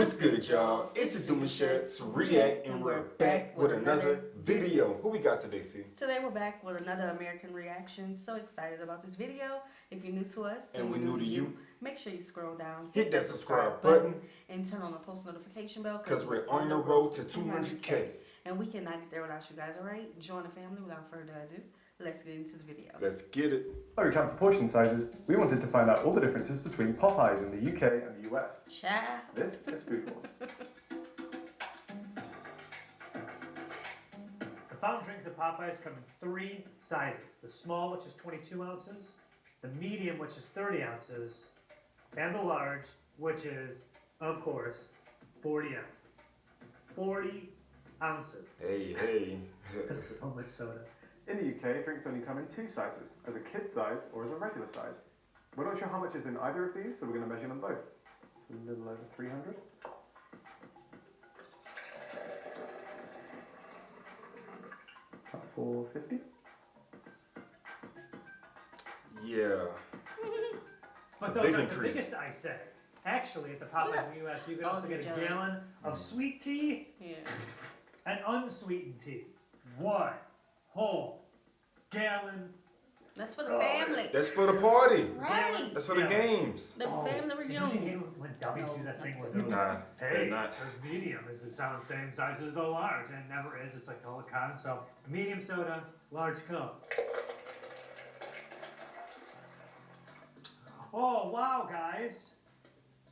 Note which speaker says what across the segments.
Speaker 1: What's good, y'all? It's the Demouchet REACT, and we're back with another video. Who we got today, C?
Speaker 2: Today we're back with another American reaction. So excited about this video. If you're new to us
Speaker 1: and we're new to you,
Speaker 2: make sure you scroll down,
Speaker 1: hit that subscribe button,
Speaker 2: and turn on the post notification bell
Speaker 1: because we're on the road to 200K.
Speaker 2: And we cannot get there without you guys, alright? Join the family without further ado. Let's get into the video.
Speaker 1: Let's get it.
Speaker 3: When it comes to portion sizes, we wanted to find out all the differences between Popeyes in the UK and the US.
Speaker 2: Child.
Speaker 3: This is Food Wars.
Speaker 4: The fountain drinks at Popeyes come in 3 sizes. The small, which is 22 ounces, the medium, which is 30 ounces, and the large, which is, of course, 40 ounces. 40 ounces.
Speaker 1: Hey.
Speaker 4: That's so much soda.
Speaker 3: In the UK, drinks only come in 2 sizes, as a kid's size or as a regular size. We're not sure how much is in either of these, so we're going to measure them both. It's a little over 300. About 450.
Speaker 1: Yeah.
Speaker 4: But
Speaker 1: a
Speaker 4: those
Speaker 1: big
Speaker 4: aren't
Speaker 1: increase.
Speaker 4: the biggest I said. Actually, at the Popeyes in the US, you can also get a gallon of sweet tea and unsweetened tea. 1 whole gallon.
Speaker 2: That's for the family.
Speaker 1: That's for the party.
Speaker 2: Right.
Speaker 1: That's for the games.
Speaker 2: The family
Speaker 4: Did you
Speaker 2: reunion.
Speaker 4: hear when dummies do that thing where they're
Speaker 1: Nah,
Speaker 4: like, hey,
Speaker 1: they're not.
Speaker 4: the medium is the same size as the large, and it never is. It's like total con. So, medium soda, large cup. Oh, wow, guys.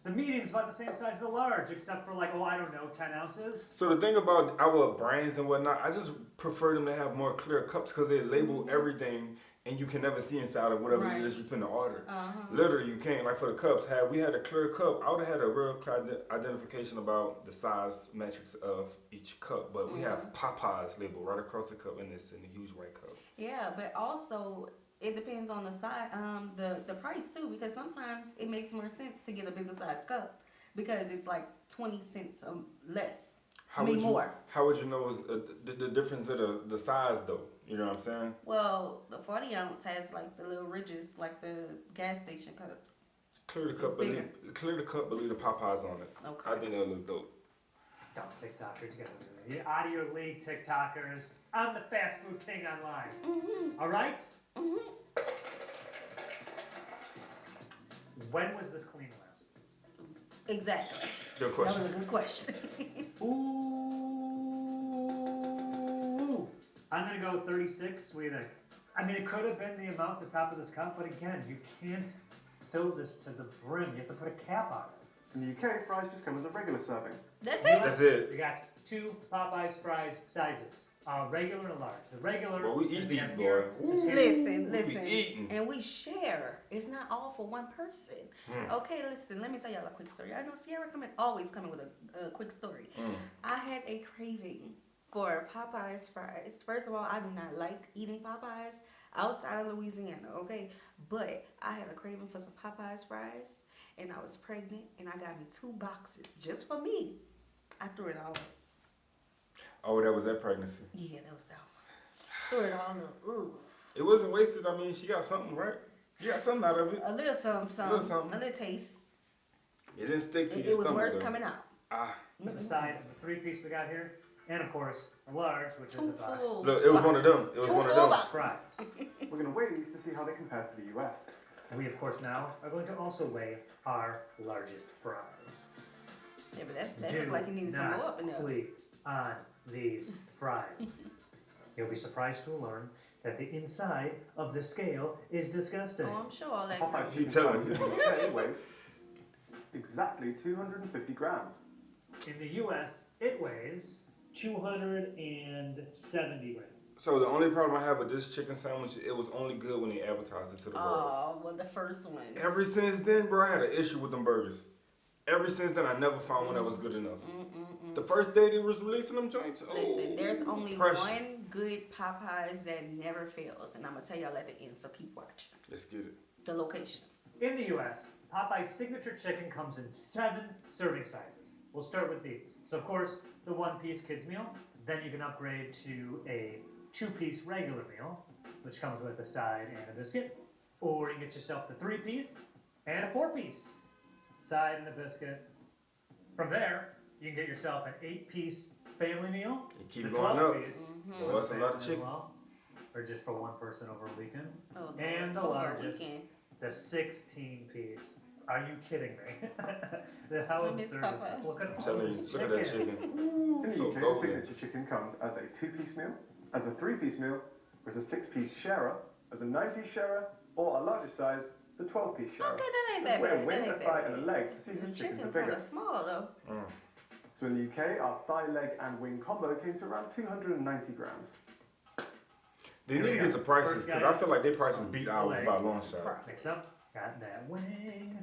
Speaker 4: The medium's about the same size as the large, except for like, oh, I don't know, 10 ounces.
Speaker 1: So the thing about our brands and whatnot, I just prefer them to have more clear cups because they label everything and you can never see inside of whatever it is you're finna order. Literally, you can't. Like for the cups, had we had a clear cup, I would have had a real clear identification about the size metrics of each cup. But we have Popeyes label right across the cup, and it's in a huge white cup.
Speaker 2: Yeah, but also it depends on the size, the price too, because sometimes it makes more sense to get a bigger size cup because it's like 20 cents less. More.
Speaker 1: How would you know the difference of the size though? You know what I'm saying?
Speaker 2: Well, the 40 ounce has like the little ridges, like the gas station cups.
Speaker 1: Clear the cup, but leave the Popeyes on it.
Speaker 2: Okay.
Speaker 1: I think that'll look dope.
Speaker 4: Dumb TikTokers, you guys are really out of your league, TikTokers. I'm the fast food king online. All right? When was this clean last?
Speaker 2: Exactly.
Speaker 1: Good question.
Speaker 2: That was a good question.
Speaker 4: Ooh. I'm going to go 36. What do you think? I mean, it could have been the amount at the top of this cup, but again, you can't fill this to the brim. You have to put a cap on it.
Speaker 3: In the UK, fries just come as a regular serving.
Speaker 2: That's it?
Speaker 1: That's it.
Speaker 4: You got 2 Popeyes fries sizes. Regular and large. The regular.
Speaker 1: Well, we eat these, boy.
Speaker 2: Listen. And we share. It's not all for one person. Okay, listen, let me tell y'all a quick story. I know Sierra always coming with a quick story. I had a craving for Popeyes fries. First of all, I do not like eating Popeyes outside of Louisiana, okay? But I had a craving for some Popeyes fries, and I was pregnant, and I got me 2 boxes just for me. I threw it all up.
Speaker 1: Oh, that was that pregnancy.
Speaker 2: Yeah, that was that one. Threw it all up. Ooh.
Speaker 1: It wasn't wasted. I mean, she got something, right? You got something out of it.
Speaker 2: A little something. A little taste.
Speaker 1: It didn't stick to your
Speaker 2: It was
Speaker 1: stomach.
Speaker 2: worse coming out.
Speaker 4: The side of the 3-piece we got here, and of course a large, which is a box.
Speaker 1: Look, it was one of them. It was one of them.
Speaker 4: Fries.
Speaker 3: We're going to weigh these to see how they compare to the US.
Speaker 4: And we of course now are going to also weigh our largest fry.
Speaker 2: Yeah, but that looked like it needed some more up in there.
Speaker 4: Sleep on these fries. You'll be surprised to learn that the inside of the scale is disgusting.
Speaker 2: Oh, I'm sure all that.
Speaker 3: Popeyes
Speaker 1: You telling me?
Speaker 3: it weighs exactly 250 grams.
Speaker 4: In the US, it weighs 270 grams.
Speaker 1: So the only problem I have with this chicken sandwich, it was only good when they advertised it to the world.
Speaker 2: Oh, well, the first one.
Speaker 1: Ever since then, bro, I had an issue with them burgers. Ever since then, I never found one that was good enough. The first day they was releasing them joints,
Speaker 2: Listen, there's only
Speaker 1: pressure.
Speaker 2: one good Popeyes that never fails, and I'm gonna tell y'all at the end. So keep watching.
Speaker 1: Let's get it.
Speaker 2: The location.
Speaker 4: In the US, Popeye's signature chicken comes in 7 serving sizes. We'll start with these. So of course, the 1-piece kids meal. Then you can upgrade to a 2-piece regular meal, which comes with a side and a biscuit. Or you can get yourself the 3-piece and a 4-piece. Side and a biscuit, From there, you can get yourself an 8-piece family meal.
Speaker 1: You keep
Speaker 4: the
Speaker 1: going up.
Speaker 4: 12-piece.
Speaker 1: Well, that's a lot of chicken.
Speaker 4: Well, or just for one person over a weekend.
Speaker 2: Oh,
Speaker 4: And the
Speaker 2: over a
Speaker 4: largest,
Speaker 2: weekend.
Speaker 4: the 16-piece. Are you kidding me? How
Speaker 2: I miss
Speaker 4: absurd is this?
Speaker 2: Popeyes.
Speaker 4: Look at
Speaker 1: I'm
Speaker 4: all
Speaker 1: telling you,
Speaker 4: this
Speaker 1: look at that chicken.
Speaker 3: In the
Speaker 1: So
Speaker 3: UK, the
Speaker 1: golden.
Speaker 3: signature chicken comes as a 2-piece meal, as a 3-piece meal, as a 6-piece sharer, as a 9-piece sharer, or a larger size, the 12-piece sharer.
Speaker 2: Okay, that ain't
Speaker 3: That's
Speaker 2: that
Speaker 3: where a
Speaker 2: bad.
Speaker 3: wing,
Speaker 2: That
Speaker 3: a
Speaker 2: ain't
Speaker 3: thigh,
Speaker 2: that
Speaker 3: and a
Speaker 2: bad.
Speaker 3: leg to see
Speaker 2: The
Speaker 3: whose chickens
Speaker 2: chicken
Speaker 3: are
Speaker 2: kind
Speaker 3: bigger.
Speaker 2: of small though.
Speaker 3: So in the UK, our thigh, leg, and wing combo came to around 290 grams.
Speaker 1: They
Speaker 4: Here
Speaker 1: need
Speaker 4: we
Speaker 1: to
Speaker 4: go.
Speaker 1: get the prices
Speaker 4: First
Speaker 1: because
Speaker 4: guy.
Speaker 1: I feel like their prices beat ours
Speaker 4: Leg.
Speaker 1: by a long shot.
Speaker 4: Next up, got that wing.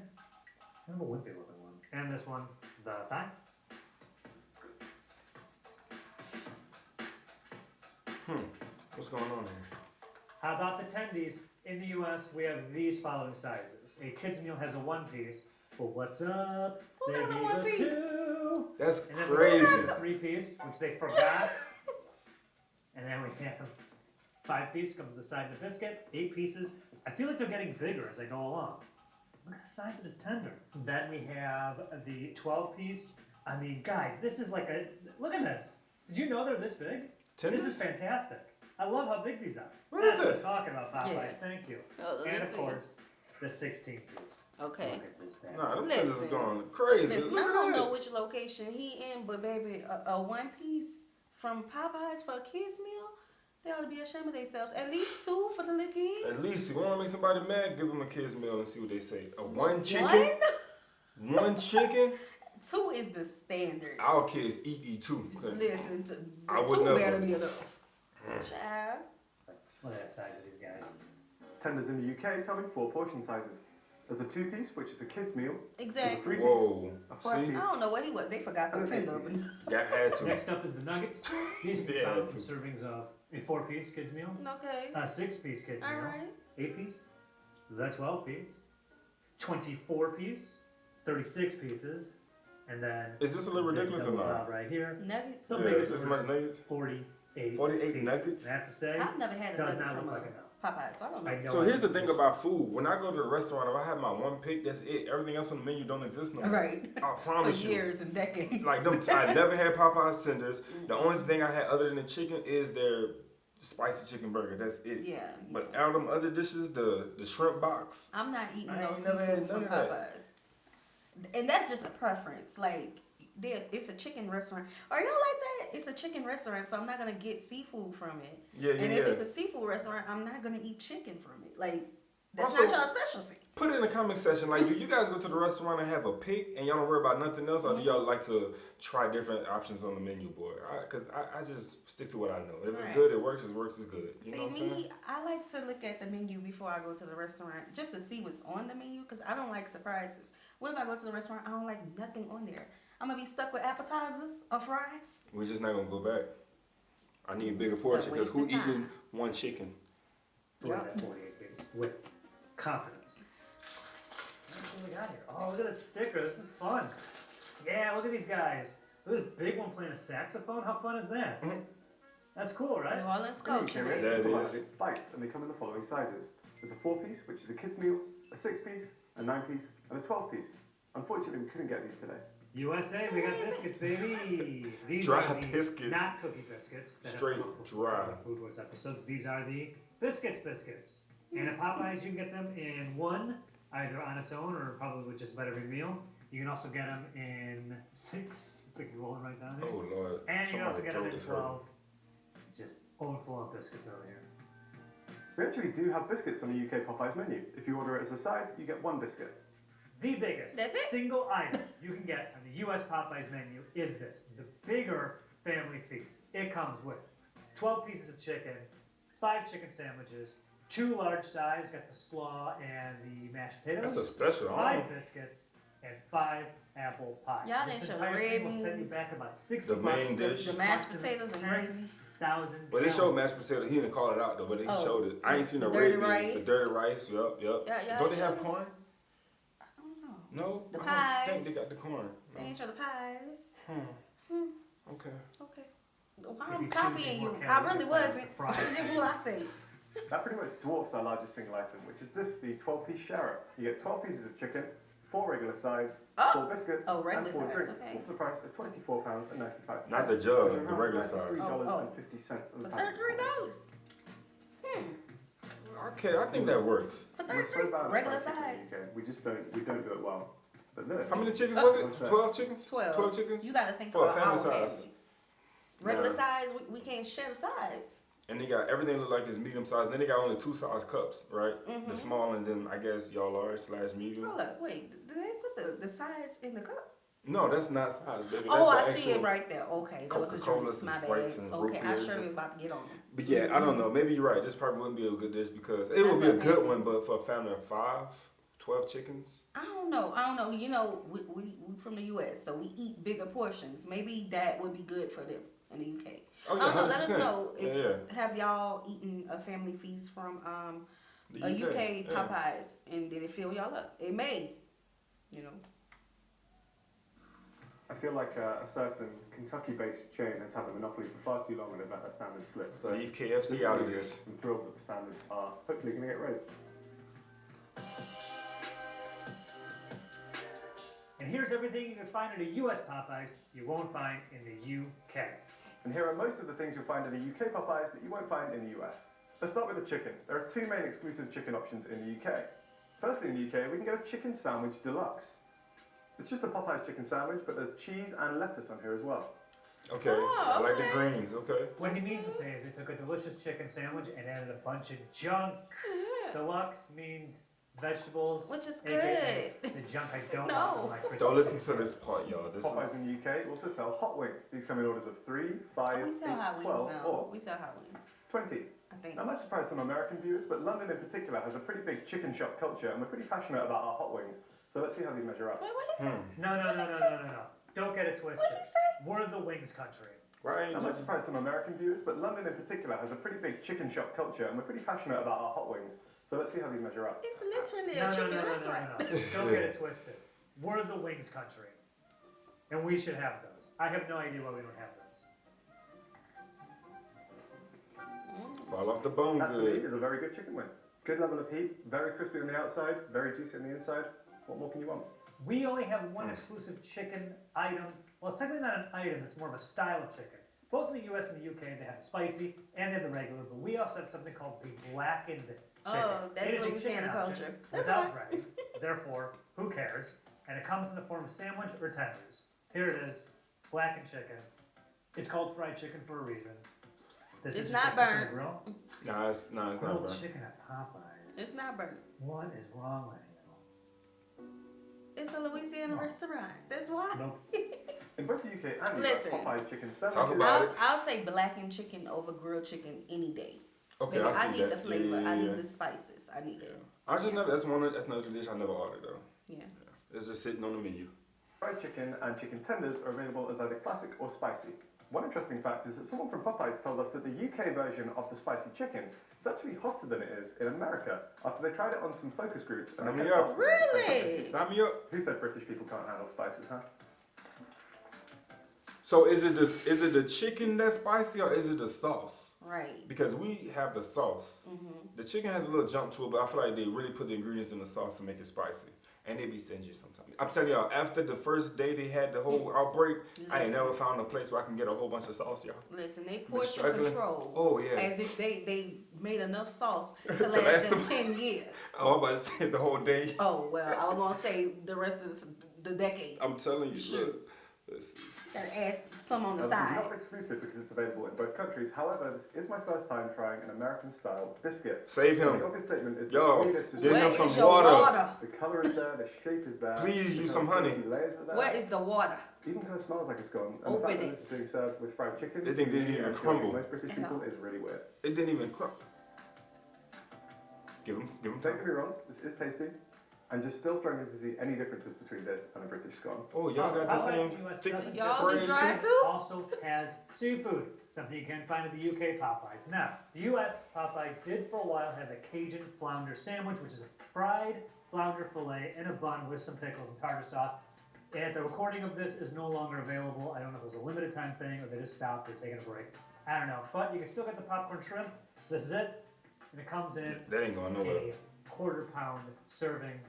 Speaker 4: Kind of a wimpy looking one. And this one, the thigh.
Speaker 1: What's going on here?
Speaker 4: How about the tendies? In the US, we have these following sizes. A kid's meal has a 1-piece. But what's up?
Speaker 2: Who
Speaker 4: They
Speaker 2: got a
Speaker 4: gave
Speaker 2: 1
Speaker 4: us
Speaker 2: piece?
Speaker 4: 2.
Speaker 1: That's
Speaker 4: And then
Speaker 1: crazy.
Speaker 4: we have a 3-piece, which they forgot. And then we have 5-piece comes the side of the biscuit. 8 pieces. I feel like they're getting bigger as I go along. Look at the size of this tender. Then we have the 12-piece. I mean, guys, this is like a. Look at this. Did you know they're this big?
Speaker 1: Tenders?
Speaker 4: This is fantastic. I love how big these are.
Speaker 1: What
Speaker 4: That's
Speaker 1: is
Speaker 4: what
Speaker 1: it?
Speaker 4: I'm talking about, Popeyes.
Speaker 2: Yeah.
Speaker 4: Thank you.
Speaker 2: Oh,
Speaker 4: And
Speaker 2: let's
Speaker 4: of
Speaker 2: see.
Speaker 4: course, the 16-piece.
Speaker 2: Okay.
Speaker 4: Look at this bad
Speaker 1: Nah, them
Speaker 2: Listen.
Speaker 1: tenders is going crazy.
Speaker 2: Listen, I
Speaker 1: Look
Speaker 2: don't
Speaker 1: at
Speaker 2: know
Speaker 1: that.
Speaker 2: which location he in, but baby, a 1 piece from Popeyes for a kids meal, they ought to be ashamed of themselves. At least 2 for the little kids.
Speaker 1: At least if you want to make somebody mad, give them a kid's meal and see what they say. A one chicken?
Speaker 2: One?
Speaker 1: One chicken?
Speaker 2: 2 is the standard.
Speaker 1: Our kids eat too.
Speaker 2: Listen,
Speaker 1: I would
Speaker 2: 2
Speaker 1: never.
Speaker 2: better be enough. Child.
Speaker 4: Look at the size of these guys.
Speaker 3: Tenders in the UK come in 4 portion sizes. There's a 2-piece, which is a kid's meal. There's a
Speaker 2: Exactly.
Speaker 3: 3-piece,
Speaker 1: Whoa.
Speaker 3: a
Speaker 1: See?
Speaker 3: 5-piece,
Speaker 2: I don't know what he was. They forgot the
Speaker 3: And an
Speaker 2: tender.
Speaker 3: 8-piece.
Speaker 1: Got had to.
Speaker 4: Next up is the nuggets. These can be
Speaker 1: Yeah,
Speaker 4: found in
Speaker 1: too.
Speaker 4: servings of a 4-piece kids meal,
Speaker 2: Okay.
Speaker 4: a 6-piece kids
Speaker 2: All
Speaker 4: meal,
Speaker 2: right.
Speaker 4: 8-piece, the 12-piece, 24-piece, 36 pieces, and then
Speaker 1: Is this a little
Speaker 4: this
Speaker 1: ridiculous or
Speaker 4: double
Speaker 1: not?
Speaker 4: out right here.
Speaker 2: Nuggets.
Speaker 4: The
Speaker 1: Yeah,
Speaker 4: biggest
Speaker 1: is this
Speaker 4: order,
Speaker 1: much nuggets?
Speaker 4: 48.
Speaker 1: 48
Speaker 4: pieces.
Speaker 1: nuggets?
Speaker 4: And I have to say,
Speaker 2: I've never had a
Speaker 4: does
Speaker 2: nugget
Speaker 4: not
Speaker 2: from
Speaker 4: look
Speaker 2: a
Speaker 4: like enough.
Speaker 2: Popeyes, so I don't know.
Speaker 4: I know
Speaker 1: So
Speaker 4: I
Speaker 1: here's the
Speaker 4: need
Speaker 1: thing
Speaker 4: this.
Speaker 1: about food. When I go to the restaurant, if I have my one pick, that's it. Everything else on the menu don't exist no more.
Speaker 2: Right.
Speaker 1: I
Speaker 2: For
Speaker 1: promise you.
Speaker 2: years and decades.
Speaker 1: Like them, I never had Popeyes tenders. The only thing I had other than the chicken is their spicy chicken burger. That's it.
Speaker 2: Yeah.
Speaker 1: But all them other dishes, the shrimp box.
Speaker 2: I'm not eating
Speaker 1: I
Speaker 2: no
Speaker 1: ain't never had
Speaker 2: seafood from
Speaker 1: none of
Speaker 2: Popeyes. And that's just a preference. Like, it's a chicken restaurant. Are y'all like that? It's a chicken restaurant, so I'm not gonna get seafood from it.
Speaker 1: Yeah,
Speaker 2: And
Speaker 1: yeah,
Speaker 2: if
Speaker 1: yeah.
Speaker 2: it's a seafood restaurant, I'm not gonna eat chicken from it. Like, that's
Speaker 1: Also-
Speaker 2: not y'all specialty.
Speaker 1: Put it in the comment section. Like, do you guys go to the restaurant and have a pick and y'all don't worry about nothing else, or do y'all like to try different options on the menu board? Because I just stick to what I know. If it's
Speaker 2: Right.
Speaker 1: good, it works. It works, it's good. You know
Speaker 2: See,
Speaker 1: what I'm saying?
Speaker 2: me, I like to look at the menu before I go to the restaurant just to see what's on the menu because I don't like surprises. What if I go to the restaurant, I don't like nothing on there? I'm gonna be stuck with appetizers or fries?
Speaker 1: We're just not gonna go back. I need a bigger portion because who
Speaker 2: wasted time.
Speaker 1: eating one chicken?
Speaker 4: Look
Speaker 2: Yep.
Speaker 4: at that 48 piece with confidence. What do we got here? Oh, look at this sticker. This is fun. Yeah, look at these guys. Look at this big one playing a saxophone. How fun is that? That's cool, right?
Speaker 2: New Orleans
Speaker 3: In the
Speaker 2: culture,
Speaker 3: UK, we
Speaker 2: man.
Speaker 3: have
Speaker 1: That
Speaker 3: Popeyes
Speaker 1: is.
Speaker 3: bites, and they come in the following sizes. There's a 4-piece, which is a kid's meal, a 6-piece, a 9-piece, and a 12-piece. Unfortunately, we couldn't get these today.
Speaker 4: USA, we got biscuits, baby. These
Speaker 1: Dry
Speaker 4: are the
Speaker 1: biscuits.
Speaker 4: not cookie biscuits. That have
Speaker 1: Straight
Speaker 4: come up before
Speaker 1: dry.
Speaker 4: in the Food Wars episodes. These are the biscuits. And at Popeyes, you can get them in one, either on its own or probably with just about every meal. You can also get them in 6. It's like rolling right down here.
Speaker 1: Oh Lord!
Speaker 4: And you can also get them in
Speaker 1: throat is hurting.
Speaker 4: 12. Just overflowing biscuits over here.
Speaker 3: We actually do have biscuits on the UK Popeyes menu. If you order it as a side, you get 1 biscuit.
Speaker 4: The biggest
Speaker 2: That's it?
Speaker 4: single item you can get on the US Popeyes menu is this, the bigger family feast. It comes with 12 pieces of chicken, 5 chicken sandwiches, 2 large sides, got the slaw and the mashed potatoes,
Speaker 1: That's a special.
Speaker 4: 5 biscuits, and 5 apple pies.
Speaker 2: Y'all
Speaker 4: This
Speaker 2: didn't show
Speaker 4: entire
Speaker 2: red
Speaker 4: thing will set you
Speaker 2: beans.
Speaker 4: back about 60
Speaker 1: The main
Speaker 2: The,
Speaker 1: dish.
Speaker 2: the mashed potatoes and gravy.
Speaker 4: 1,000
Speaker 1: Well, they showed mashed potato. He didn't call it out though, but they
Speaker 2: Oh.
Speaker 1: showed it. I ain't seen the
Speaker 2: The
Speaker 1: red
Speaker 2: dirty
Speaker 1: beans,
Speaker 2: rice.
Speaker 1: the dirty rice. Yup.
Speaker 2: Yeah,
Speaker 1: Don't they
Speaker 2: they
Speaker 1: have
Speaker 2: showed-
Speaker 1: corn?
Speaker 2: I don't know.
Speaker 1: No.
Speaker 2: The
Speaker 1: I don't think
Speaker 2: pies.
Speaker 1: they got the corn.
Speaker 2: They
Speaker 1: No.
Speaker 2: ain't show the pies.
Speaker 1: Okay.
Speaker 2: Okay. Well,
Speaker 4: If
Speaker 2: I'm
Speaker 4: you choose
Speaker 2: copying
Speaker 4: more
Speaker 2: you. I
Speaker 4: calories
Speaker 2: really
Speaker 4: inside
Speaker 2: wasn't.
Speaker 4: the fries.
Speaker 2: That's just what I say.
Speaker 3: That pretty much dwarfs our largest single item, which is this, the 12-piece sharer. You get 12 pieces of chicken, 4 regular sides,
Speaker 2: Oh.
Speaker 3: 4 biscuits,
Speaker 2: Oh, regular
Speaker 3: and 4
Speaker 2: sides,
Speaker 3: drinks,
Speaker 2: okay.
Speaker 3: all for the price of £24.95.
Speaker 1: Not the jug, the regular size.
Speaker 3: $33.50
Speaker 2: For $33.
Speaker 1: Okay, I think that works.
Speaker 2: For
Speaker 3: We're so
Speaker 2: 33.
Speaker 3: bad at
Speaker 2: Regular
Speaker 3: fried chicken in
Speaker 2: size.
Speaker 3: the UK. We don't do it well. But this.
Speaker 1: How many chickens was it? 12 chickens?
Speaker 2: 12.
Speaker 1: 12 chickens?
Speaker 2: You gotta think
Speaker 1: For a
Speaker 2: about
Speaker 1: family
Speaker 2: our
Speaker 1: size.
Speaker 2: family. Regular
Speaker 1: Yeah.
Speaker 2: size, we can't share the size.
Speaker 1: And they got everything look like it's medium size. Then they got only 2 size cups, right? The small and then I guess y'all large/medium.
Speaker 2: Hold up, wait. Did they put the size in the cup?
Speaker 1: No, that's not size, baby.
Speaker 2: Oh,
Speaker 1: that's
Speaker 2: I
Speaker 1: the
Speaker 2: see it
Speaker 1: actual-
Speaker 2: right there. Okay, that was a
Speaker 1: Coca-Colas
Speaker 2: drink. My
Speaker 1: and
Speaker 2: bad.
Speaker 1: Sprites and root
Speaker 2: Okay, I
Speaker 1: beers
Speaker 2: sure
Speaker 1: and-
Speaker 2: was about to get on them.
Speaker 1: But yeah, I don't know. Maybe you're right. This probably wouldn't be a good dish because it would be a good one, but for a family of 5, 12 chickens.
Speaker 2: I don't know. You know, we from the U.S., so we eat bigger portions. Maybe that would be good for them in the U.K.
Speaker 1: Oh, yeah,
Speaker 2: I don't know. Let us
Speaker 1: 100%.
Speaker 2: know if
Speaker 1: Yeah.
Speaker 2: have y'all eaten a family feast from
Speaker 1: The
Speaker 2: a UK
Speaker 1: yeah.
Speaker 2: Popeyes, and did it fill y'all up? It may, you know.
Speaker 3: I feel like a certain Kentucky-based chain has had a monopoly for far too long and they've let their standards slip. So
Speaker 1: Leave
Speaker 3: this
Speaker 1: KFC
Speaker 3: is
Speaker 1: out
Speaker 3: really
Speaker 1: of
Speaker 3: good.
Speaker 1: this.
Speaker 3: I'm thrilled that the standards are hopefully going to get raised.
Speaker 4: And here's everything you can find at a US Popeyes you won't find in the UK.
Speaker 3: And here are most of the things you'll find in the UK Popeyes that you won't find in the US. Let's start with the chicken. There are 2 main exclusive chicken options in the UK. Firstly, in the UK, we can get a chicken sandwich deluxe. It's just a Popeyes chicken sandwich, but there's cheese and lettuce on here as well.
Speaker 1: Okay.
Speaker 2: Oh,
Speaker 1: I like the
Speaker 2: okay.
Speaker 1: greens. Okay.
Speaker 4: What he means to say is they took a delicious chicken sandwich and added a bunch of junk. Deluxe means vegetables.
Speaker 2: Which is
Speaker 4: aka
Speaker 2: good.
Speaker 4: The junk I don't
Speaker 2: No.
Speaker 4: want in my Christmas.
Speaker 1: Don't listen to this part, y'all. This is
Speaker 3: Popeyes in the UK also sell hot wings. These come in orders of 3, 5,
Speaker 2: We
Speaker 3: 8,
Speaker 2: sell hot wings
Speaker 3: 12,
Speaker 2: now.
Speaker 3: or
Speaker 2: We sell hot wings.
Speaker 3: 20.
Speaker 2: I think.
Speaker 3: I might surprise some American viewers, but London in particular has a pretty big chicken shop culture, and we're pretty passionate about our hot wings. So let's see how these measure up.
Speaker 2: Wait, what he say?
Speaker 4: No. Don't get it twisted.
Speaker 2: What did he say?
Speaker 4: We're the wings country.
Speaker 1: right.
Speaker 3: I might surprise some American viewers, but London in particular has a pretty big chicken shop culture, and we're pretty passionate about our hot wings. So let's see how these measure up.
Speaker 2: It's literally
Speaker 4: No,
Speaker 2: a chicken restaurant.
Speaker 4: Don't get it twisted. We're the wings country. And we should have those. I have no idea why we don't have those.
Speaker 1: Fall off the bone
Speaker 3: That to me
Speaker 1: good.
Speaker 3: is a very good chicken wing. Good level of heat, very crispy on the outside, very juicy on the inside. What more can you want?
Speaker 4: We only have one exclusive chicken item. Well, it's technically not an item, it's more of a style of chicken. Both in the US and the UK, they have the spicy and they have the regular, but we also have something called the blackened chicken.
Speaker 2: Oh, that's
Speaker 4: It is a
Speaker 2: Louisiana
Speaker 4: chicken option
Speaker 2: culture. That's
Speaker 4: without
Speaker 2: right.
Speaker 4: bread. Therefore, who cares? And it comes in the form of sandwich or tenders. Here it is, blackened chicken. It's called fried chicken for a reason. This
Speaker 2: It's
Speaker 4: is
Speaker 2: not
Speaker 4: chicken from the
Speaker 2: burnt.
Speaker 4: grill.
Speaker 1: Nah, it's not
Speaker 4: Grilled
Speaker 1: burnt.
Speaker 4: chicken at Popeyes.
Speaker 2: It's not burnt.
Speaker 4: What is wrong with you?
Speaker 2: It's a Louisiana restaurant. That's why.
Speaker 4: Nope.
Speaker 3: In both the UK and the
Speaker 2: Listen.
Speaker 3: US, Popeyes chicken
Speaker 1: Talk
Speaker 3: sandwiches.
Speaker 1: about it.
Speaker 2: I'll take blackened chicken over grilled chicken any day.
Speaker 1: Okay,
Speaker 2: Baby,
Speaker 1: I see
Speaker 2: need
Speaker 1: that.
Speaker 2: the flavor.
Speaker 1: Yeah.
Speaker 2: I need the spices. I need it.
Speaker 1: I just never. That's another dish I never ordered though.
Speaker 2: Yeah.
Speaker 1: It's just sitting on the menu.
Speaker 3: Fried chicken and chicken tenders are available as either classic or spicy. One interesting fact is that someone from Popeyes told us that the UK version of the spicy chicken is actually hotter than it is in America after they tried it on some focus groups. and
Speaker 1: Sign
Speaker 3: they
Speaker 1: me
Speaker 3: kept
Speaker 1: up.
Speaker 3: it-
Speaker 2: Really?
Speaker 1: Sign me up.
Speaker 3: Who said British people can't handle spices, huh?
Speaker 1: So is it the chicken that's spicy or is it the sauce?
Speaker 2: Right.
Speaker 1: Because we have the sauce. The chicken has a little jump to it, but I feel like they really put the ingredients in the sauce to make it spicy. And they be stingy sometimes. I'm telling y'all, after the first day they had the whole outbreak, I ain't never found a place where I can get a whole bunch of sauce, y'all.
Speaker 2: Listen, they
Speaker 1: Been
Speaker 2: portion
Speaker 1: struggling.
Speaker 2: control.
Speaker 1: Oh, yeah.
Speaker 2: As if they made enough sauce to
Speaker 1: To
Speaker 2: last
Speaker 1: last
Speaker 2: them
Speaker 1: them.
Speaker 2: 10 years.
Speaker 1: Oh, I'm about to say the whole day.
Speaker 2: Oh, well, I was going to say the rest of the decade.
Speaker 1: I'm telling you,
Speaker 2: Shoot.
Speaker 1: look. Let's see.
Speaker 2: Gotta add some on the
Speaker 3: Now, this is
Speaker 2: side.
Speaker 3: not exclusive because it's available in both countries. However, this is my first time trying an American-style biscuit.
Speaker 1: Save
Speaker 3: And
Speaker 1: him.
Speaker 3: the obvious statement is
Speaker 1: Yo,
Speaker 3: that this is
Speaker 1: give him
Speaker 2: Where
Speaker 1: some
Speaker 2: is your
Speaker 1: water.
Speaker 3: the colour is there, the shape is there.
Speaker 1: Please
Speaker 3: the
Speaker 1: use
Speaker 3: kind
Speaker 1: some
Speaker 3: of
Speaker 1: honey.
Speaker 3: juicy layers are there.
Speaker 2: Where is the water?
Speaker 3: Even kind of smells like it's gone. And the
Speaker 2: Open
Speaker 3: fact that
Speaker 2: it.
Speaker 3: this is being served with fried chicken.
Speaker 1: They think they didn't even
Speaker 3: and
Speaker 1: crumble.
Speaker 3: Most British people is really weird.
Speaker 1: It didn't even clump. Give him
Speaker 3: Don't
Speaker 1: time.
Speaker 3: get me wrong, this is tasty. I'm just still struggling to see any differences between this and a British scone.
Speaker 1: Oh, y'all got the
Speaker 4: Popeyes
Speaker 1: same
Speaker 4: in the US
Speaker 1: thick
Speaker 4: doesn't
Speaker 2: Y'all
Speaker 1: bread
Speaker 2: be dry
Speaker 1: too?
Speaker 2: too?
Speaker 4: also has seafood, something you can't find at the UK Popeyes. Now, the US Popeyes did for a while have a Cajun flounder sandwich, which is a fried flounder fillet in a bun with some pickles and tartar sauce. And the recording of this is no longer available. I don't know if it was a limited time thing or they just stopped or taking a break. I don't know. But you can still get the popcorn shrimp. This is it. And it comes in
Speaker 1: That ain't going nowhere.
Speaker 4: a quarter-pound serving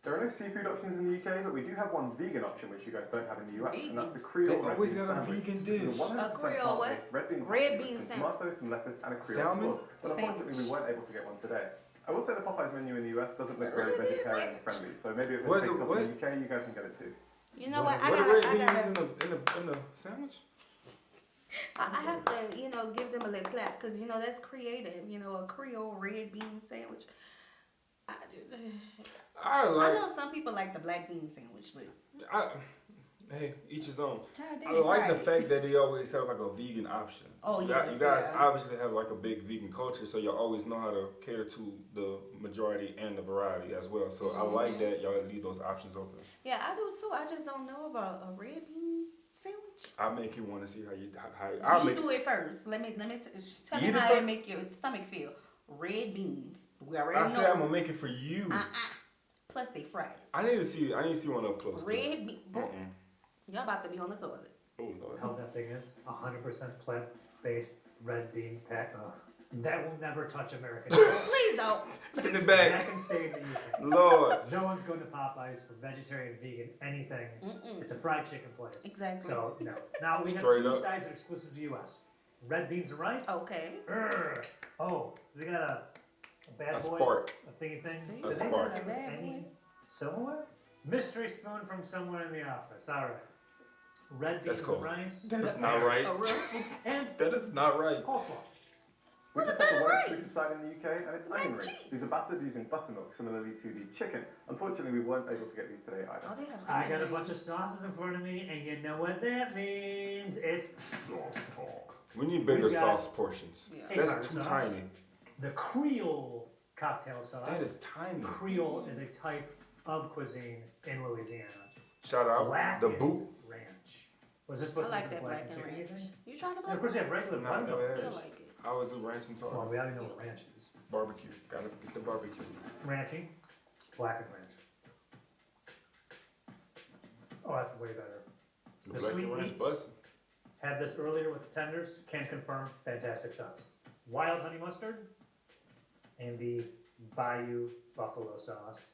Speaker 3: There are no seafood options in the UK, but we do have one vegan option which you guys don't have in the US, and that's the
Speaker 1: They
Speaker 3: Creole red
Speaker 1: always
Speaker 3: bean
Speaker 1: got a
Speaker 3: sandwich.
Speaker 1: vegan
Speaker 3: It's
Speaker 1: dish.
Speaker 3: a 100%
Speaker 2: A Creole what?
Speaker 3: plant-based red bean
Speaker 2: Red
Speaker 3: patty
Speaker 2: bean
Speaker 3: with some
Speaker 2: sandwich.
Speaker 3: tomato, some lettuce, and a Creole
Speaker 1: Salmon?
Speaker 3: sauce. But unfortunately, we weren't able to get one today. I will say the Popeyes menu in the US doesn't look very
Speaker 2: Red bean
Speaker 3: vegetarian
Speaker 2: sandwich.
Speaker 3: friendly, so maybe if
Speaker 1: Where's
Speaker 3: it takes
Speaker 1: the-
Speaker 3: off in the UK, you guys can get it too.
Speaker 2: You know what? I
Speaker 1: What are red beans
Speaker 2: gotta,
Speaker 1: in the sandwich?
Speaker 2: I have to, you know, give them a little clap because, you know, that's creative. You know, a Creole red bean sandwich. I
Speaker 1: I
Speaker 2: know some people like the black bean sandwich, but
Speaker 1: hey, each his own.
Speaker 2: Child, they
Speaker 1: I
Speaker 2: be
Speaker 1: like the
Speaker 2: fried.
Speaker 1: fact that they always have like a vegan option.
Speaker 2: Oh,
Speaker 1: you
Speaker 2: yes,
Speaker 1: you guys
Speaker 2: yeah.
Speaker 1: obviously have like a big vegan culture, so y'all always know how to cater to the majority and the variety as well. So I like that y'all leave those options open.
Speaker 2: Yeah, I do too. I just don't know about a red bean sandwich.
Speaker 1: I make you want to see how
Speaker 2: You do it first. Let me tell
Speaker 1: Eat
Speaker 2: me
Speaker 1: it
Speaker 2: how
Speaker 1: first?
Speaker 2: it make your stomach feel. Red beans. We already
Speaker 1: I
Speaker 2: know.
Speaker 1: say I'm gonna make it for you.
Speaker 2: Plus they fried.
Speaker 1: I need to see one up close. 'cause-
Speaker 2: Red bean.
Speaker 1: Mm-mm.
Speaker 2: Y'all about to be on the toilet.
Speaker 1: Oh Lord.
Speaker 4: How that thing is 100% plant-based red bean pack. That will never touch American.
Speaker 2: Please don't.
Speaker 1: Send it
Speaker 4: That
Speaker 1: back.
Speaker 4: can stay in the UK.
Speaker 1: Lord.
Speaker 4: No one's going to Popeyes for vegetarian, vegan, anything. It's a fried chicken place.
Speaker 2: Exactly.
Speaker 4: So, no. Now, we have
Speaker 1: Straight
Speaker 4: two
Speaker 1: up.
Speaker 4: sides that are exclusive to US. Red beans and rice.
Speaker 2: Okay.
Speaker 4: Urgh. Oh, we got a bad
Speaker 1: A
Speaker 4: boy.
Speaker 1: spark.
Speaker 4: A thingy thing.
Speaker 2: Do you
Speaker 4: Do they
Speaker 1: spark.
Speaker 4: have
Speaker 2: A bad
Speaker 4: any
Speaker 2: boy?
Speaker 4: silverware? Mystery spoon from somewhere in the office. All right. Red beans
Speaker 1: That's cool.
Speaker 4: and rice.
Speaker 1: That's not right.
Speaker 2: A real spoon.
Speaker 4: And
Speaker 1: That is not right.
Speaker 4: coleslaw.
Speaker 3: We
Speaker 2: What
Speaker 3: just
Speaker 2: is
Speaker 3: have the
Speaker 2: that
Speaker 3: worst
Speaker 2: rice?
Speaker 3: chicken side in the UK, and it's
Speaker 2: Mac
Speaker 3: onion
Speaker 2: and
Speaker 3: rings.
Speaker 2: cheese.
Speaker 3: These are battered using buttermilk, similarly to the chicken. Unfortunately, we weren't able to get these today either.
Speaker 2: Oh, they have
Speaker 4: I got a
Speaker 2: onion
Speaker 4: bunch of
Speaker 2: rings.
Speaker 4: sauces in front of me, and you know what that means. It's sauce talk.
Speaker 1: We need bigger
Speaker 4: We got-
Speaker 1: sauce portions.
Speaker 2: Yeah.
Speaker 4: Hey,
Speaker 1: That's
Speaker 4: tartar
Speaker 1: too
Speaker 4: sauce.
Speaker 1: tiny.
Speaker 4: The Creole cocktail sauce.
Speaker 1: That is tiny.
Speaker 4: Creole is a type of cuisine in Louisiana.
Speaker 1: Shout out
Speaker 4: Black
Speaker 1: the boot.
Speaker 4: ranch. Was this
Speaker 2: I
Speaker 4: supposed
Speaker 2: like
Speaker 4: to be
Speaker 2: that
Speaker 4: the
Speaker 2: black and
Speaker 4: chicken
Speaker 2: ranch.
Speaker 4: thing?
Speaker 2: You trying to
Speaker 4: And
Speaker 2: black?
Speaker 4: of course, we have regular
Speaker 1: No,
Speaker 4: bundle.
Speaker 1: never
Speaker 2: Feel
Speaker 1: had.
Speaker 2: like it.
Speaker 1: I always do ranch and
Speaker 4: Well,
Speaker 1: tartar.
Speaker 4: we already know what ranch is.
Speaker 1: Barbecue. Gotta get the barbecue.
Speaker 4: Ranchy, blackened ranch. Oh, that's way better.
Speaker 1: The
Speaker 4: The
Speaker 1: black
Speaker 4: sweet
Speaker 1: and ranch
Speaker 4: meat.
Speaker 1: bussin'.
Speaker 4: Had this earlier with the tenders. Can confirm. Fantastic sauce. Wild honey mustard and the Bayou buffalo sauce.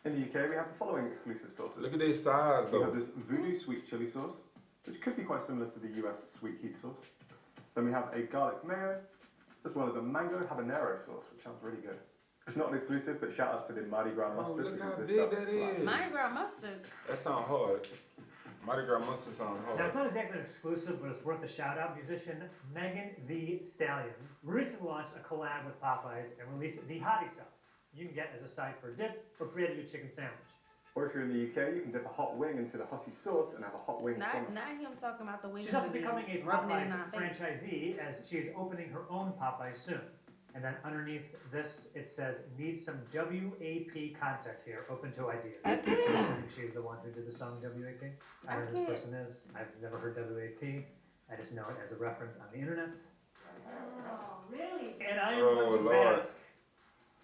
Speaker 3: In the UK, we have the following exclusive sauces.
Speaker 1: Look at their size
Speaker 3: We have
Speaker 1: though.
Speaker 3: this voodoo sweet chili sauce, which could be quite similar to the US sweet heat sauce. Then we have a garlic mayo, as well as a mango habanero sauce, which sounds really good. It's not an exclusive, but shout out to the Mardi Gras
Speaker 1: Oh,
Speaker 3: mustard.
Speaker 1: look how
Speaker 3: because this
Speaker 1: big
Speaker 3: stuff
Speaker 1: that
Speaker 3: slaps.
Speaker 1: is.
Speaker 2: Mardi Gras mustard.
Speaker 1: That sound hard. Mardi Gras mustard sound
Speaker 4: Now, it's
Speaker 1: hard.
Speaker 4: not exactly an exclusive, but it's worth a shout out. Musician Megan Thee Stallion recently launched a collab with Popeyes and released the Hottie sauce you can get as a side for dip or create a new chicken sandwich.
Speaker 3: Or if you're in the UK, you can dip a hot wing into the hottie sauce and have a hot wing
Speaker 2: Not
Speaker 3: summer.
Speaker 2: him talking about the wings.
Speaker 4: She's also
Speaker 2: again,
Speaker 4: becoming a
Speaker 2: rubbing it in
Speaker 4: Popeyes
Speaker 2: our face.
Speaker 4: franchisee as she is opening her own Popeyes soon. And then underneath this, it says, need some WAP content here, open to ideas. I think she's the one who did the song WAP. I don't know who this person is. I've never heard WAP. I just know it as a reference on the internet.
Speaker 2: Oh, really?
Speaker 4: And I am
Speaker 1: Oh,
Speaker 4: going to
Speaker 1: Lord.
Speaker 4: bask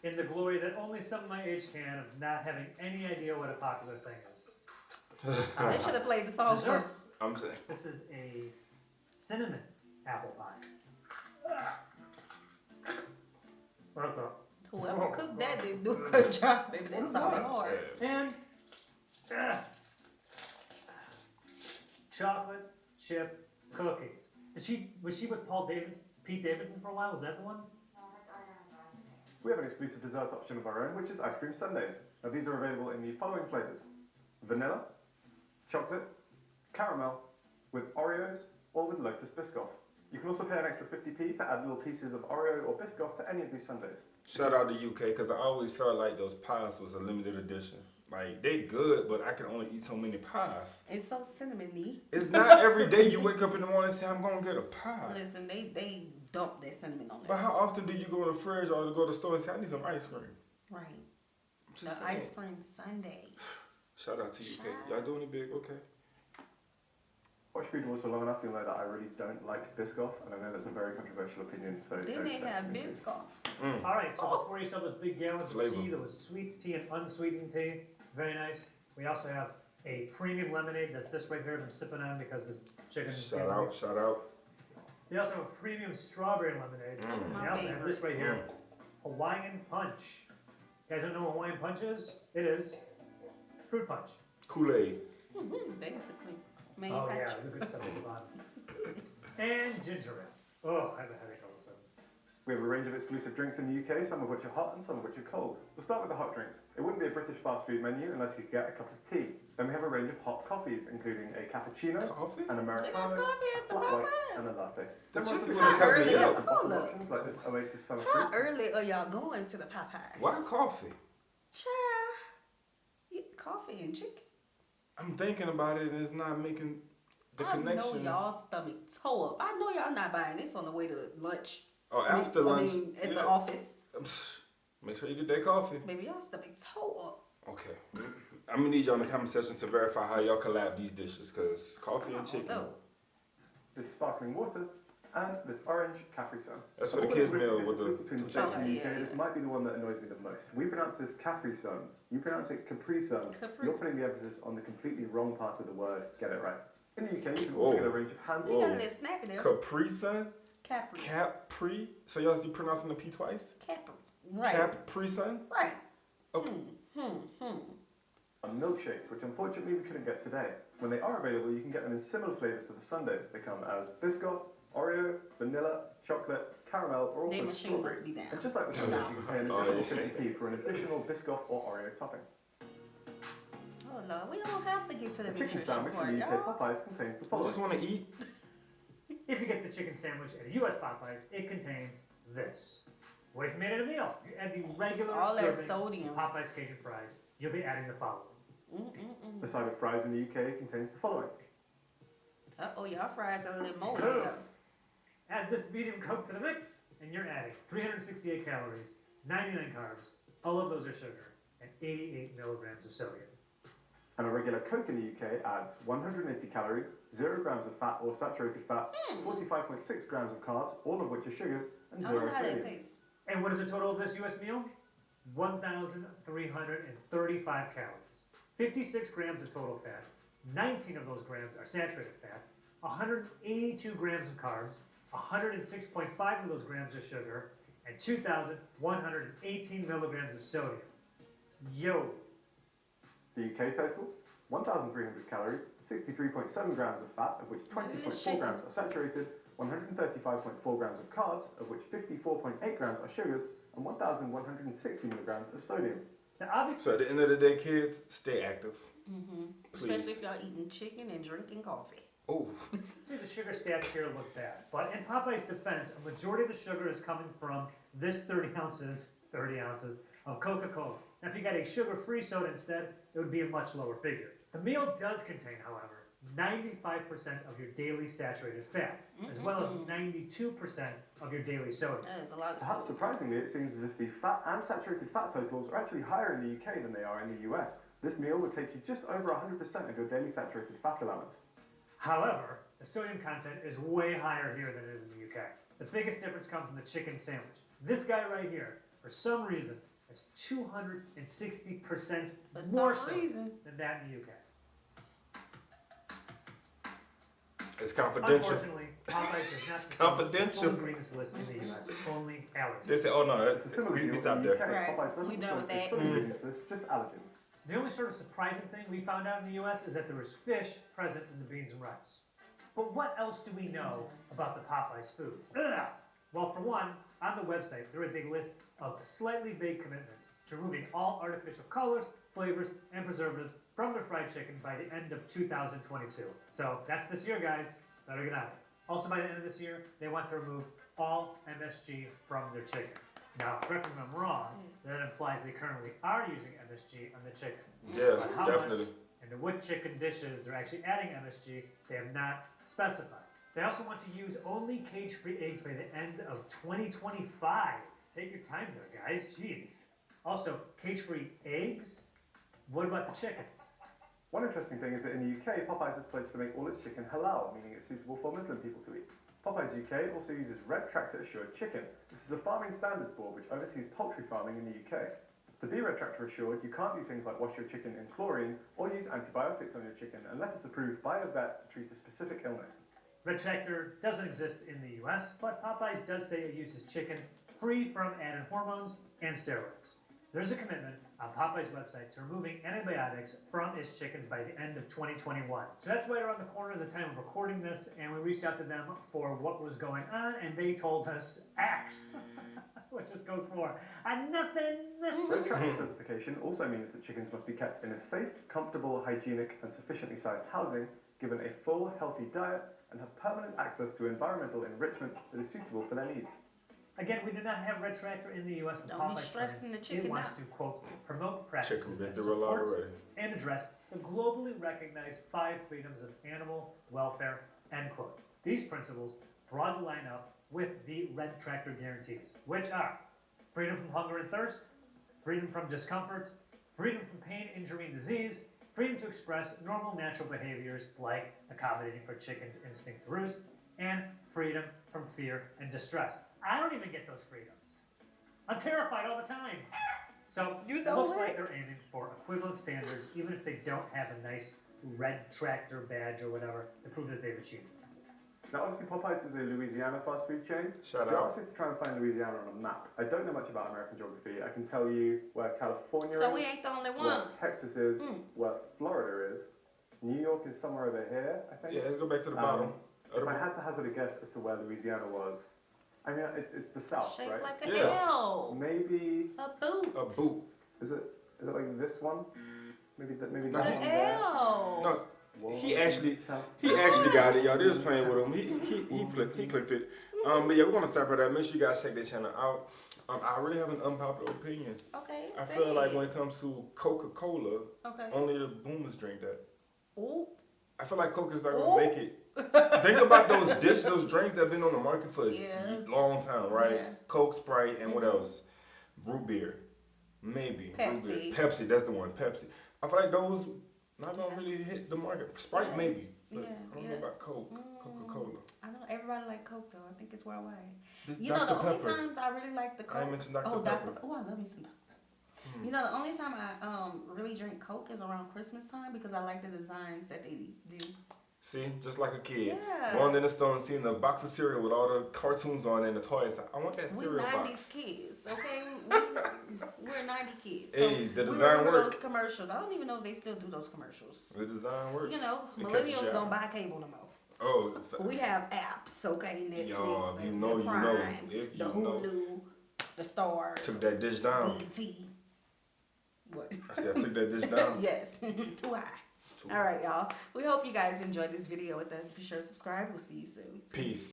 Speaker 4: in the glory that only some my age can of not having any idea what a popular thing is.
Speaker 2: They should have played the song
Speaker 4: Dessert.
Speaker 2: first.
Speaker 1: I'm saying.
Speaker 4: This is a cinnamon apple pie. Okay.
Speaker 2: Whoever cooked that didn't do a good job, baby. That sounded hard.
Speaker 4: And chocolate chip cookies. Was she with Pete Davidson for a while? Was that the one?
Speaker 3: We have an exclusive dessert option of our own, which is ice cream sundaes. Now these are available in the following flavors: vanilla, chocolate, caramel, with Oreos, or with Lotus Biscoff. You can also pay an extra 50p to add little pieces of Oreo or Biscoff to any of these sundaes.
Speaker 1: Shout out to UK because I always felt like those pies was a limited edition. Like they good, but I can only eat so many pies.
Speaker 2: It's so cinnamony.
Speaker 1: It's not every day you wake up in the morning and say I'm gonna get a pie.
Speaker 2: Listen, they dump that cinnamon on
Speaker 1: But
Speaker 2: there.
Speaker 1: how often do you go to the fridge or go to the store and say I need some ice cream?
Speaker 2: Right.
Speaker 1: I'm
Speaker 2: The
Speaker 1: just saying.
Speaker 2: ice cream sundae.
Speaker 1: Shout out to UK.
Speaker 2: Shout
Speaker 1: Y'all doing it big, okay?
Speaker 3: Watch Food Wars for long enough, you'll know that I really don't like Biscoff, and I know that's a very controversial opinion, so
Speaker 2: Then
Speaker 3: don't
Speaker 2: they
Speaker 3: say
Speaker 2: have
Speaker 3: anything.
Speaker 2: Biscoff.
Speaker 4: All right, so before you sell those big gallons
Speaker 1: Flavor.
Speaker 4: of tea, there was sweet tea and unsweetened tea. Very nice. We also have a premium lemonade. That's this right here. I've been sipping on because this chicken.
Speaker 1: Shout out, shout out.
Speaker 4: We also have a premium strawberry lemonade.
Speaker 1: Mm.
Speaker 4: We also have this right here, Hawaiian Punch. You guys don't know what Hawaiian Punch is? It is Fruit punch.
Speaker 1: Kool-Aid.
Speaker 2: Basically.
Speaker 4: Oh yeah,
Speaker 2: Manufactured.
Speaker 4: the good stuff at the bottom. And ginger ale. Oh, I have a headache all of a sudden.
Speaker 3: We have a range of exclusive drinks in the UK, some of which are hot and some of which are cold. We'll start with the hot drinks. It wouldn't be a British fast food menu unless you could get a cup of tea. Then we have a range of hot coffees, including a cappuccino,
Speaker 1: Coffee?
Speaker 3: an
Speaker 2: They got
Speaker 3: Americano,
Speaker 2: coffee at the
Speaker 3: flat white, and a
Speaker 2: Popeyes.
Speaker 3: latte.
Speaker 1: The
Speaker 3: Then
Speaker 1: chicken
Speaker 3: we're
Speaker 1: would
Speaker 3: on
Speaker 1: have
Speaker 3: to
Speaker 1: cut
Speaker 2: early
Speaker 1: me
Speaker 2: up.
Speaker 3: some
Speaker 1: up.
Speaker 3: bottled
Speaker 2: Hold up.
Speaker 3: options like this Oasis Summer
Speaker 2: How
Speaker 3: Fruit.
Speaker 2: early are y'all going to the Popeyes?
Speaker 1: Why coffee?
Speaker 2: Child, eat coffee and chicken.
Speaker 1: I'm thinking about it and it's not making the
Speaker 2: I
Speaker 1: connection.
Speaker 2: know y'all stomach toe up. I know y'all not buying this on the way to lunch.
Speaker 1: Oh, after lunch.
Speaker 2: At
Speaker 1: yeah.
Speaker 2: the office.
Speaker 1: Make sure you get that coffee.
Speaker 2: Maybe y'all stomach toe up.
Speaker 1: Okay. I'm gonna need y'all in the comment section to verify how y'all collab these dishes, cause coffee and chicken.
Speaker 2: No.
Speaker 3: This sparkling water, and this orange Capri Sun.
Speaker 1: That's for the
Speaker 3: One of
Speaker 1: kids'
Speaker 3: big
Speaker 1: meal with
Speaker 3: differences
Speaker 1: the
Speaker 3: between the States and the UK,
Speaker 2: chocolate.
Speaker 3: this might be the one that annoys me the most. We pronounce this Capri Sun. You pronounce it Capri Sun.
Speaker 2: Capri.
Speaker 3: You're putting the emphasis on the completely wrong part of the word. Get it right. In the UK, you can also
Speaker 1: Whoa.
Speaker 3: get a range of hand
Speaker 2: She got a
Speaker 1: Whoa.
Speaker 2: little snappy there.
Speaker 1: Capri Sun?
Speaker 2: Capri.
Speaker 1: Capri? So y'all see pronouncing the P twice?
Speaker 2: Capri. Right.
Speaker 1: Capri Sun?
Speaker 2: Right.
Speaker 1: Okay.
Speaker 3: And milkshakes, which unfortunately we couldn't get today. When they are available, you can get them in similar flavours to the sundaes. They come as Biscoff, Oreo, vanilla, chocolate, caramel, or also
Speaker 2: They machine
Speaker 3: strawberry.
Speaker 2: must be down.
Speaker 3: And just like the sundaes, you can pay an
Speaker 1: Oh,
Speaker 3: additional
Speaker 1: yeah.
Speaker 3: 50p for an additional Biscoff or Oreo topping.
Speaker 2: Oh no, we don't have to get to the
Speaker 3: A chicken
Speaker 2: nutrition
Speaker 3: sandwich
Speaker 2: part,
Speaker 3: from the UK
Speaker 2: y'all.
Speaker 3: Popeyes contains the
Speaker 1: I
Speaker 3: following.
Speaker 1: just wanna eat.
Speaker 4: If you get the chicken sandwich at a US Popeyes, it contains this. What if you made it a meal? You add the regular
Speaker 2: All that
Speaker 4: serving
Speaker 2: sodium.
Speaker 4: Popeyes Cajun fries. You'll be adding the following.
Speaker 3: The side of fries in the UK contains the following.
Speaker 2: Uh-oh, y'all fries are a little more.
Speaker 4: Poof. Add this medium Coke to the mix, and you're adding 368 calories, 99 carbs, all of those are sugar, and 88 milligrams of sodium.
Speaker 3: And a regular Coke in the UK adds 180 calories, 0 grams of fat or saturated fat, 45.6 grams of carbs, all of which are sugars, and
Speaker 2: I don't
Speaker 3: 0
Speaker 2: know how that
Speaker 3: sodium.
Speaker 2: tastes.
Speaker 4: And what is the total of this US meal? 1,335 calories, 56 grams of total fat, 19 of those grams are saturated fat, 182 grams of carbs, 106.5 of those grams of sugar, and 2,118 milligrams of sodium. Yo,
Speaker 3: The UK total, 1,300 calories, 63.7 grams of fat, of which 20.4 grams are saturated, 135.4 grams of carbs, of which 54.8 grams are sugars, and 1,160 milligrams of sodium.
Speaker 4: now obviously,
Speaker 1: So at the end of the day, kids, stay active.
Speaker 2: Especially
Speaker 1: Please.
Speaker 2: if y'all eating chicken and drinking coffee.
Speaker 1: Oh,
Speaker 4: the sugar stats here look bad, but in Popeye's defense, a majority of the sugar is coming from this 30 ounces of Coca-Cola. Now, if you got a sugar-free soda instead, it would be a much lower figure. The meal does contain, however, 95% of your daily saturated fat, as well as 92% of your daily sodium.
Speaker 2: That is a lot of
Speaker 3: Perhaps
Speaker 2: sodium.
Speaker 3: surprisingly, it seems as if the fat and saturated fat totals are actually higher in the UK than they are in the US. This meal would take you just over 100% of your daily saturated fat allowance.
Speaker 4: However, the sodium content is way higher here than it is in the UK. The biggest difference comes in the chicken sandwich. This guy right here, for some reason, has 260%
Speaker 2: For
Speaker 4: more
Speaker 2: some
Speaker 4: sodium
Speaker 2: reason.
Speaker 4: than that in the UK.
Speaker 1: it's confidential.
Speaker 4: Unfortunately, Popeyes does not
Speaker 1: It's
Speaker 4: disclose
Speaker 1: confidential.
Speaker 4: the full ingredients list in the US, only allergens.
Speaker 1: They say, oh no,
Speaker 3: It's a similar deal
Speaker 1: we
Speaker 3: in
Speaker 1: stopped
Speaker 3: the
Speaker 1: there.
Speaker 3: UK.
Speaker 2: Right.
Speaker 3: Popeyes doesn't
Speaker 2: We done with
Speaker 3: disclose the
Speaker 2: that.
Speaker 3: full ingredients list, just allergens.
Speaker 4: The only sort of surprising thing we found out in the US is that there was fish present in the beans and rice. But what else do we know about the Popeyes food? Ugh. Well, for one, on the website, there is a list of slightly vague commitments to removing all artificial colors, flavors, and preservatives from their fried chicken by the end of 2022. So that's this year, guys. Better get on it. Also, by the end of this year, they want to remove all MSG from their chicken. Now, correct me if I'm wrong, that implies they currently are using MSG on the chicken.
Speaker 1: Yeah,
Speaker 4: But how
Speaker 1: definitely.
Speaker 4: much and to what chicken dishes they're actually adding MSG, they have not specified. They also want to use only cage-free eggs by the end of 2025. Take your time there, guys. Jeez. Also, cage-free eggs? What about the chickens?
Speaker 3: One interesting thing is that in the UK, Popeyes has pledged to make all its chicken halal, meaning it's suitable for Muslim people to eat. Popeyes UK also uses Red Tractor Assured Chicken. This is a farming standards board which oversees poultry farming in the UK. To be Red Tractor Assured, you can't do things like wash your chicken in chlorine or use antibiotics on your chicken unless it's approved by a vet to treat a specific illness.
Speaker 4: Red Tractor doesn't exist in the US, but Popeyes does say it uses chicken free from added hormones and steroids. There's a commitment on Popeyes' website to removing antibiotics from its chickens by the end of 2021. So that's right around the corner at the time of recording this, and we reached out to them for what was going on, and they told us X, which is code for nothing.
Speaker 3: Red Tractor certification also means that chickens must be kept in a safe, comfortable, hygienic, and sufficiently sized housing, given a full, healthy diet, and have permanent access to environmental enrichment that is suitable for their needs.
Speaker 4: Again, we do not have Red Tractor in the U.S.
Speaker 2: Don't be stressing the chicken
Speaker 4: It wants
Speaker 2: out.
Speaker 4: to, quote, promote practices
Speaker 1: Chicken been
Speaker 4: that
Speaker 1: through a lot
Speaker 4: support
Speaker 1: already.
Speaker 4: and address the globally recognized 5 freedoms of animal welfare, end quote. These principles broadly line up with the Red Tractor guarantees, which are freedom from hunger and thirst, freedom from discomfort, freedom from pain, injury, and disease, freedom to express normal natural behaviors like accommodating for chickens' instinct to roost, and freedom from fear and distress. I don't even get those freedoms. I'm terrified all the time. So
Speaker 2: You
Speaker 4: it
Speaker 2: know
Speaker 4: looks
Speaker 2: what?
Speaker 4: like they're aiming for equivalent standards, even if they don't have a nice Red Tractor badge or whatever to prove that they've achieved it.
Speaker 3: Now, obviously, Popeyes is a Louisiana fast food chain.
Speaker 1: Shout
Speaker 3: If you
Speaker 1: out.
Speaker 3: asked me to try and find Louisiana on a map, I don't know much about American geography. I can tell you where California
Speaker 2: So
Speaker 3: is,
Speaker 2: we ain't the only
Speaker 3: where
Speaker 2: ones.
Speaker 3: Texas is, where Florida is. New York is somewhere over here, I think.
Speaker 1: Yeah, let's go back to the bottom.
Speaker 3: If I had to hazard a guess as to where Louisiana was, I mean, it's the south,
Speaker 2: Shaped
Speaker 3: right?
Speaker 2: like a
Speaker 1: Yes.
Speaker 2: L.
Speaker 3: Maybe,
Speaker 2: A boot.
Speaker 1: A boot.
Speaker 3: is it like this one? Maybe that
Speaker 2: An
Speaker 3: one there?
Speaker 2: L.
Speaker 1: No,
Speaker 3: Whoa,
Speaker 1: he actually
Speaker 3: south.
Speaker 1: got it, y'all. They was playing with him. He clicked it. But yeah, we're gonna stop right there. Make sure you guys check their channel out. I really have an unpopular opinion.
Speaker 2: Okay.
Speaker 1: I
Speaker 2: say
Speaker 1: feel like
Speaker 2: it.
Speaker 1: when it comes to Coca-Cola,
Speaker 2: Okay.
Speaker 1: only the boomers drink that.
Speaker 2: Ooh.
Speaker 1: I feel like Coke is not
Speaker 2: Ooh.
Speaker 1: gonna make it. Think about those those drinks that have been on the market for a
Speaker 2: Yeah.
Speaker 1: long time, right?
Speaker 2: Yeah.
Speaker 1: Coke, Sprite, and what else? Root beer, maybe. Root
Speaker 2: Pepsi.
Speaker 1: beer. Pepsi, that's the one. Pepsi. I feel like those not gonna really hit the market. Sprite,
Speaker 2: Yeah.
Speaker 1: maybe. But
Speaker 2: Yeah,
Speaker 1: I don't
Speaker 2: yeah.
Speaker 1: know about Coke. Coca-Cola.
Speaker 2: I know everybody like Coke though. I think it's worldwide.
Speaker 1: This
Speaker 2: You know,
Speaker 1: Dr.
Speaker 2: the only
Speaker 1: Pepper.
Speaker 2: times I really like the Coke.
Speaker 1: I mentioned Dr.
Speaker 2: Oh,
Speaker 1: Pepper.
Speaker 2: Oh, I love me some Dr. Pepper. You know, the only time I really drink Coke is around Christmas time because I like the designs that they do.
Speaker 1: See, just like a kid.
Speaker 2: Yeah.
Speaker 1: Going in the store and seeing the box of cereal with all the cartoons on it and the toys. I want that
Speaker 2: We
Speaker 1: cereal
Speaker 2: 90s
Speaker 1: box.
Speaker 2: kids, okay? We're 90 kids.
Speaker 1: Hey, the
Speaker 2: we
Speaker 1: design
Speaker 2: remember
Speaker 1: work.
Speaker 2: those commercials. I don't even know if they still do those commercials.
Speaker 1: The design works.
Speaker 2: You know,
Speaker 1: It catches
Speaker 2: millennials
Speaker 1: you
Speaker 2: don't
Speaker 1: out.
Speaker 2: buy cable no more.
Speaker 1: Oh, it's-
Speaker 2: We have apps, okay? Netflix,
Speaker 1: Y'all, if you
Speaker 2: the
Speaker 1: know, you
Speaker 2: Prime,
Speaker 1: know. If
Speaker 2: the
Speaker 1: you know.
Speaker 2: Hulu, the Stars,
Speaker 1: took that dish down.
Speaker 2: BT. What?
Speaker 1: I said I took that dish down.
Speaker 2: Yes, too high.
Speaker 1: Too
Speaker 2: All right, y'all. We hope you guys enjoyed this video with us. Be sure to subscribe. We'll see you soon.
Speaker 1: Peace.